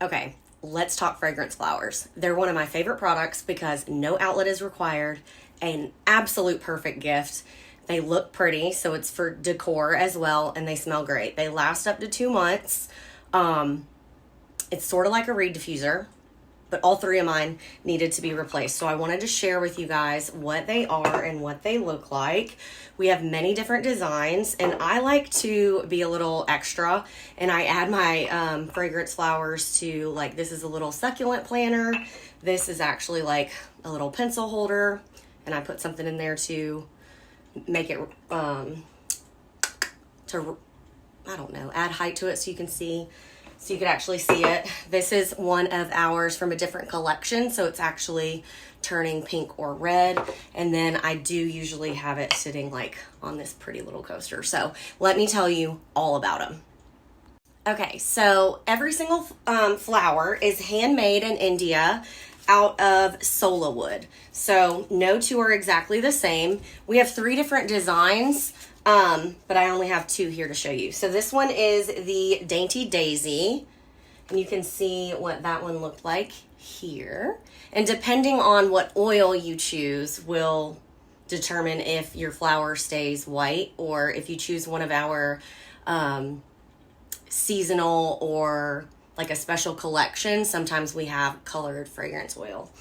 Okay, let's talk fragrance flowers. They're one of my favorite products because no outlet is required. An absolute perfect gift. They look pretty, so it's for decor as well, and they smell great. They last up to 2 months. It's sort of like a reed diffuser, but all three of mine needed to be replaced. So I wanted to share with you guys what they are and what they look like. We have many different designs, and I like to be a little extra, and I add my fragrance flowers to, like, this is a little succulent planter. This is actually like a little pencil holder, and I put something in there to make it, I don't know, add height to it so you can see. So you could actually see it. This is one of ours from a different collection, so it's actually turning pink or red. And then I do usually have it sitting like on this pretty little coaster. So let me tell you all about them. Okay, so every single flower is handmade in India out of sola wood. So no two are exactly the same. We have 3 different designs. But I only have 2 here to show you. So this one is the Dainty Daisy, and you can see what that one looked like here. And depending on what oil you choose will determine if your flower stays white, or if you choose one of our seasonal or like a special collection, sometimes we have colored fragrance oil.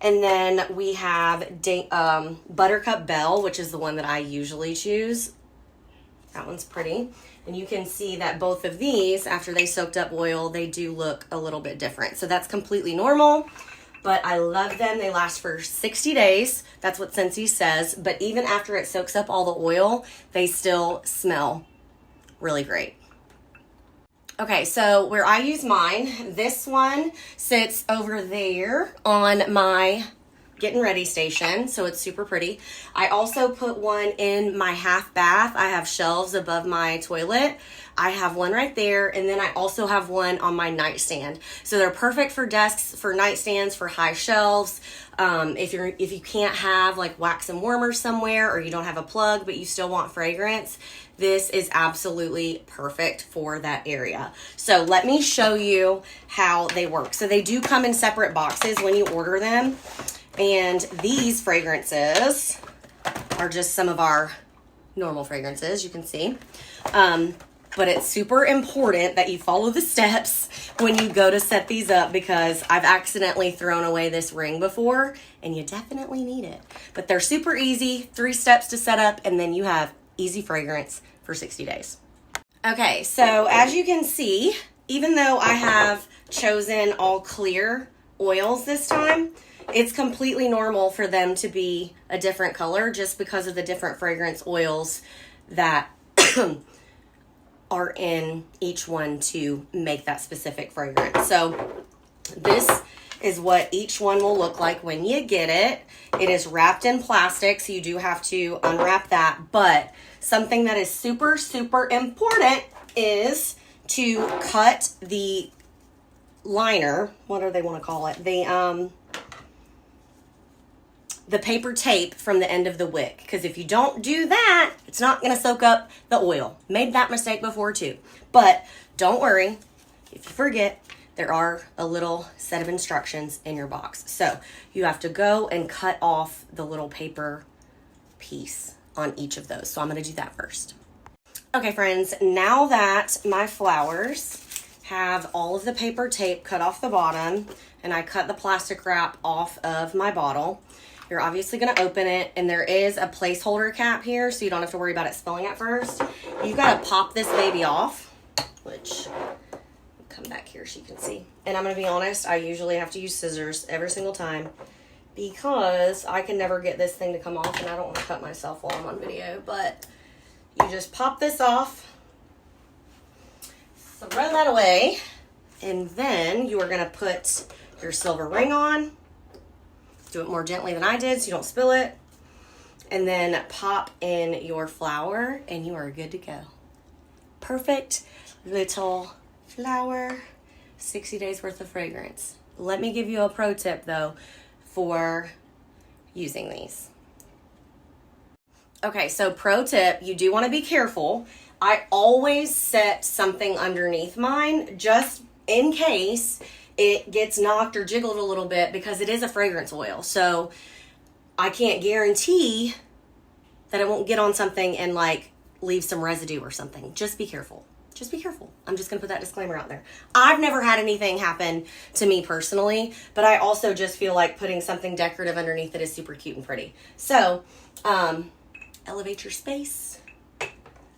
And then we have Buttercup Bell, which is the one that I usually choose. That one's pretty. And you can see that both of these, after they soaked up oil, they do look a little bit different. So that's completely normal, but I love them. They last for 60 days. That's what Scentsy says. But even after it soaks up all the oil, they still smell really great. Okay, so where I use mine, this one sits over there on my getting ready station, so it's super pretty. I also put one in my half bath. I have shelves above my toilet. I have one right there, and then I also have one on my nightstand. So they're perfect for desks, for nightstands, for high shelves. If you can't have like wax and warmer somewhere, or you don't have a plug but you still want fragrance, this is absolutely perfect for that area. So let me show you how they work. So they do come in separate boxes when you order them. And these fragrances are just some of our normal fragrances, you can see. But it's super important that you follow the steps when you go to set these up, because I've accidentally thrown away this ring before, and you definitely need it. But they're super easy, 3 steps to set up, and then you have easy fragrance for 60 days. Okay, so as you can see, even though I have chosen all clear oils this time, it's completely normal for them to be a different color just because of the different fragrance oils that are in each one to make that specific fragrance. So this is what each one will look like when you get it. It is wrapped in plastic, so you do have to unwrap that. But something that is super, super important is to cut the liner. What do they want to call it? The paper tape from the end of the wick, because if you don't do that, it's not going to soak up the oil. Made that mistake before too, but don't worry if you forget. There are a little set of instructions in your box, so you have to go and cut off the little paper piece on each of those. So I'm going to do that first. Okay, friends, now that my flowers have all of the paper tape cut off the bottom, and I cut the plastic wrap off of my bottle, you're obviously going to open it, and there is a placeholder cap here, so you don't have to worry about it spilling at first. You've got to pop this baby off, which, come back here so you can see. And I'm going to be honest, I usually have to use scissors every single time because I can never get this thing to come off, and I don't want to cut myself while I'm on video. But you just pop this off, throw that away, and then you are going to put your silver ring on. Do it more gently than I did so you don't spill it. And then pop in your flower, and you are good to go. Perfect little flower, 60 days worth of fragrance. Let me give you a pro tip though for using these. Okay, so pro tip, you do want to be careful. I always set something underneath mine just in case it gets knocked or jiggled a little bit because it is a fragrance oil. So I can't guarantee that it won't get on something and like leave some residue or something. Just be careful. Just be careful. I'm just going to put that disclaimer out there. I've never had anything happen to me personally, but I also just feel like putting something decorative underneath it is super cute and pretty. So, elevate your space.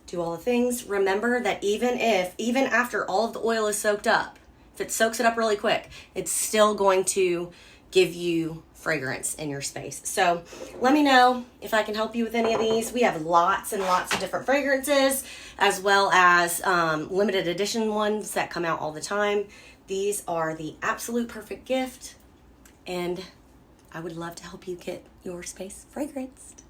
Do all the things. Remember that even after all of the oil is soaked up, if it soaks it up really quick, it's still going to give you fragrance in your space. So let me know if I can help you with any of these. We have lots and lots of different fragrances, as well as limited edition ones that come out all the time. These are the absolute perfect gift, and I would love to help you get your space fragranced.